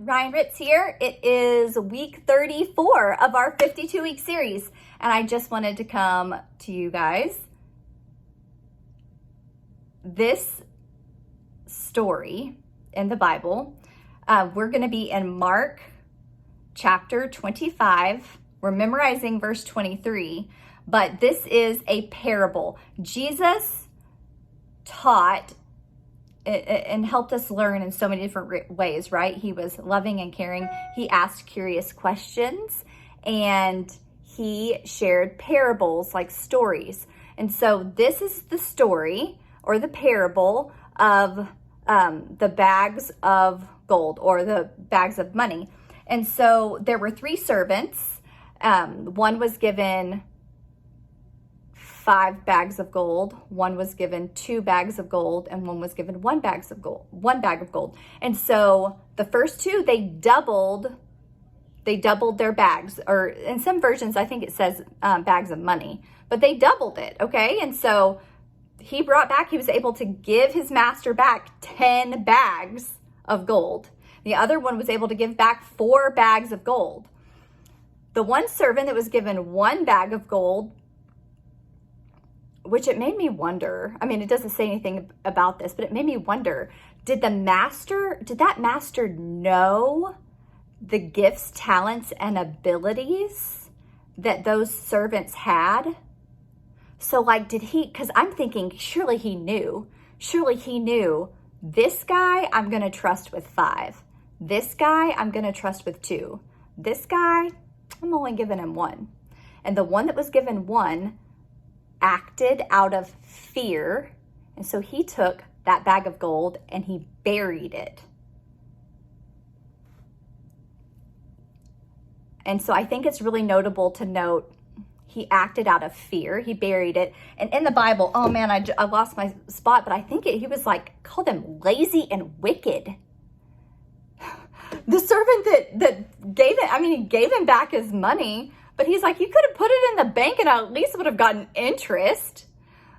Ryan Ritz here. It is week 34 of our 52-week series, and I just wanted to come to you guys. This story in the Bible, we're going to be in Mark chapter 25. We're memorizing verse 23, but this is a parable. Jesus taught and helped us learn in so many different ways, right? He was loving and caring. He asked curious questions, and he shared parables, like stories. And so this is the story or the parable of the bags of gold or the bags of money. And so there were three servants. One was given 5 bags of gold, one was given 2 bags of gold, and one was given 1 bag of gold. And so the first two, they doubled their bags, or in some versions, I think it says bags of money, but they doubled it, okay? And so he was able to give his master back 10 bags of gold. The other one was able to give back 4 bags of gold. The one servant that was given 1 bag of gold, which it made me wonder, I mean, it doesn't say anything about this, but it made me wonder, did that master know the gifts, talents, and abilities that those servants had? So like, because I'm thinking, surely he knew, this guy I'm going to trust with 5. This guy I'm going to trust with 2. This guy, I'm only giving him 1. And the one that was given 1 acted out of fear, and so he took that bag of gold and he buried it. And so I think it's really notable to note he acted out of fear. He buried it. And in the Bible, oh man, I lost my spot, but I think he was like, called him lazy and wicked. The servant that gave it, I mean, he gave him back his money, but he's like, you could have put it in the bank and I at least would have gotten interest.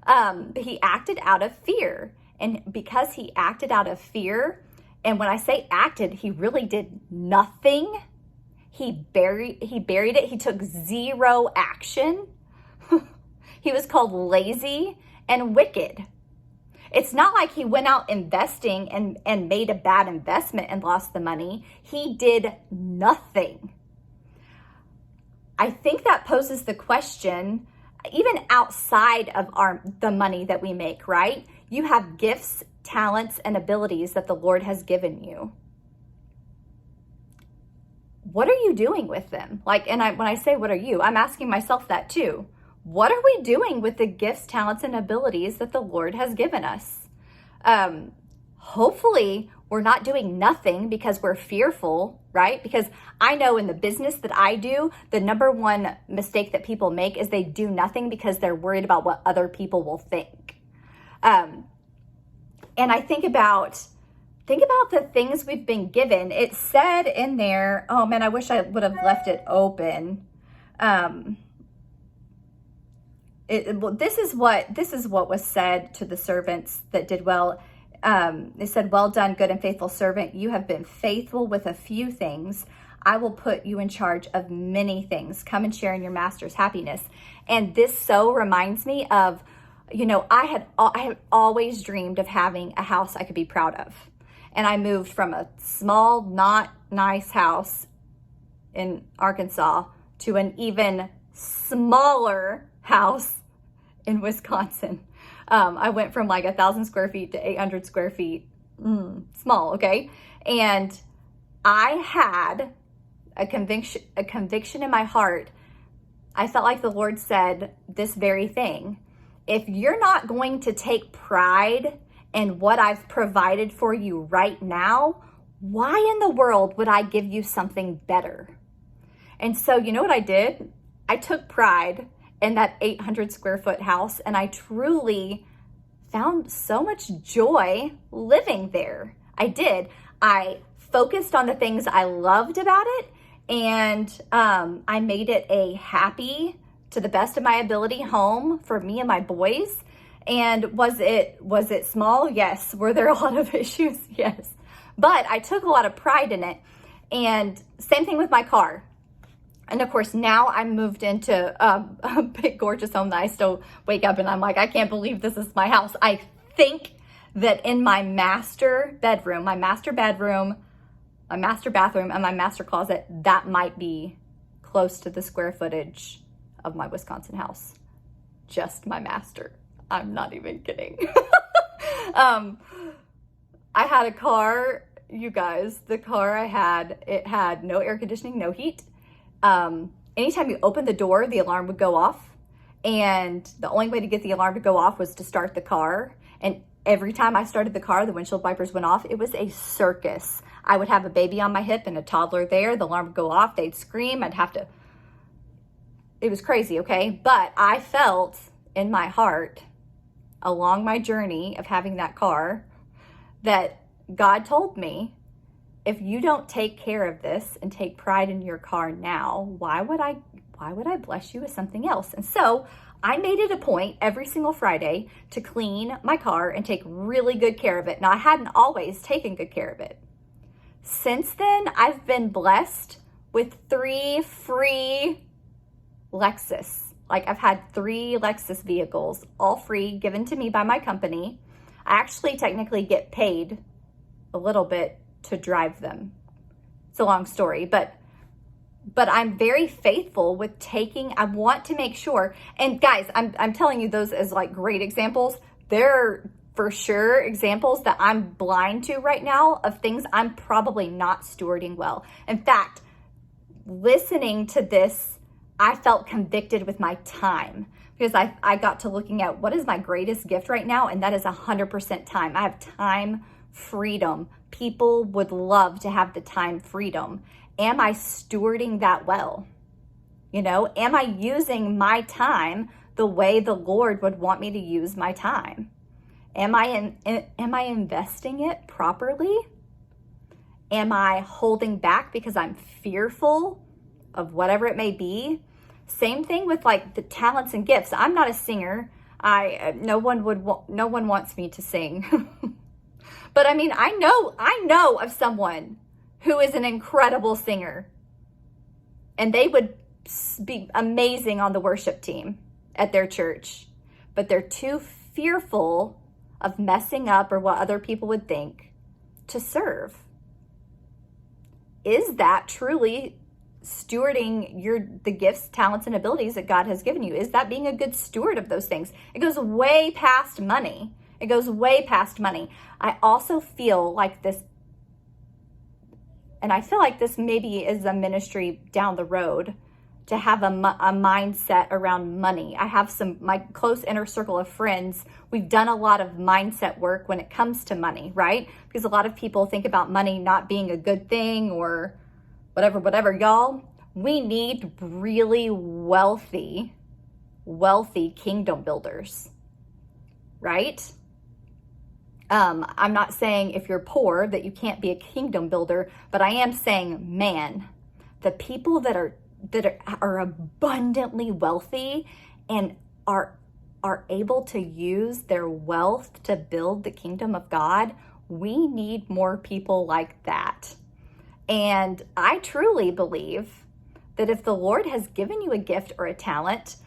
But he acted out of fear. And because he acted out of fear, and when I say acted, he really did nothing. He buried it. He took 0 action. He was called lazy and wicked. It's not like he went out investing and made a bad investment and lost the money. He did nothing. I think that poses the question, even outside of the money that we make, right? You have gifts, talents, and abilities that the Lord has given you. What are you doing with them? When I say, what are you? I'm asking myself that too. What are we doing with the gifts, talents, and abilities that the Lord has given us? Hopefully, we're not doing nothing because we're fearful, right? Because I know in the business that I do, the number one mistake that people make is they do nothing because they're worried about what other people will think. And I think about the things we've been given. It said in there, oh man, I wish I would have left it open. This is what was said to the servants that did well. It said, well done, good and faithful servant. You have been faithful with a few things. I will put you in charge of many things. Come and share in your master's happiness. And this so reminds me of, I had always dreamed of having a house I could be proud of. And I moved from a small, not nice house in Arkansas to an even smaller house in Wisconsin. I went from like 1,000 square feet to 800 square feet. Small, okay? And I had a conviction in my heart. I felt like the Lord said this very thing. If you're not going to take pride in what I've provided for you right now, why in the world would I give you something better? And so you know what I did? I took pride in that 800 square foot house, and I truly found so much joy living there. I did. I focused on the things I loved about it, and I made it a happy, to the best of my ability, home for me and my boys. And was it small? Yes. Were there a lot of issues? Yes. But I took a lot of pride in it. And same thing with my car. And of course, now I'm moved into a big, gorgeous home that I still wake up and I'm like, I can't believe this is my house. I think that in my master bedroom, my master bathroom, and my master closet, that might be close to the square footage of my Wisconsin house. Just my master. I'm not even kidding. I had a car, you guys, the car I had, it had no air conditioning, no heat. Anytime you opened the door, the alarm would go off. And the only way to get the alarm to go off was to start the car. And every time I started the car, the windshield wipers went off. It was a circus. I would have a baby on my hip and a toddler there. The alarm would go off. They'd scream. It was crazy, okay? But I felt in my heart along my journey of having that car that God told me, if you don't take care of this and take pride in your car now, why would I bless you with something else? And so I made it a point every single Friday to clean my car and take really good care of it. Now, I hadn't always taken good care of it. Since then, I've been blessed with 3 free Lexus. Like, I've had 3 Lexus vehicles, all free, given to me by my company. I actually technically get paid a little bit to drive them. It's a long story, but I'm very faithful with I want to make sure, and guys, I'm telling you those as like great examples. They're for sure examples that I'm blind to right now of things I'm probably not stewarding well. In fact, listening to this, I felt convicted with my time because I got to looking at what is my greatest gift right now, and that is 100% time. I have time freedom. People would love to have the time freedom. Am I stewarding that well? You know, am I using my time the way the Lord would want me to use my time? Am I investing it properly? Am I holding back because I'm fearful of whatever it may be? Same thing with like the talents and gifts. I'm not a singer. No one wants me to sing. But I mean, I know of someone who is an incredible singer, and they would be amazing on the worship team at their church, but they're too fearful of messing up or what other people would think to serve. Is that truly stewarding the gifts, talents, and abilities that God has given you? Is that being a good steward of those things? It goes way past money. It goes way past money. I also feel like this, and I feel like this maybe is a ministry down the road, to have a mindset around money. I have my close inner circle of friends. We've done a lot of mindset work when it comes to money, right? Because a lot of people think about money not being a good thing or whatever. Y'all, we need really wealthy kingdom builders, right? I'm not saying if you're poor that you can't be a kingdom builder, but I am saying, man, the people that are abundantly wealthy and are able to use their wealth to build the kingdom of God, we need more people like that. And I truly believe that if the Lord has given you a gift or a talent,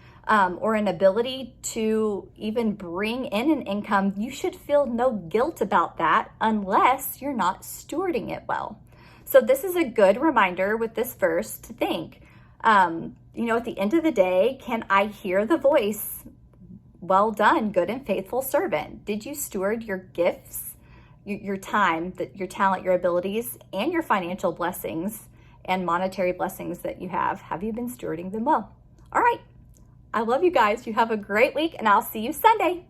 or an ability to even bring in an income, you should feel no guilt about that unless you're not stewarding it well. So this is a good reminder with this verse to think, at the end of the day, can I hear the voice, well done, good and faithful servant? Did you steward your gifts, your time, your talent, your abilities, and your financial blessings and monetary blessings that you have? Have you been stewarding them well? All right. I love you guys. You have a great week, and I'll see you Sunday.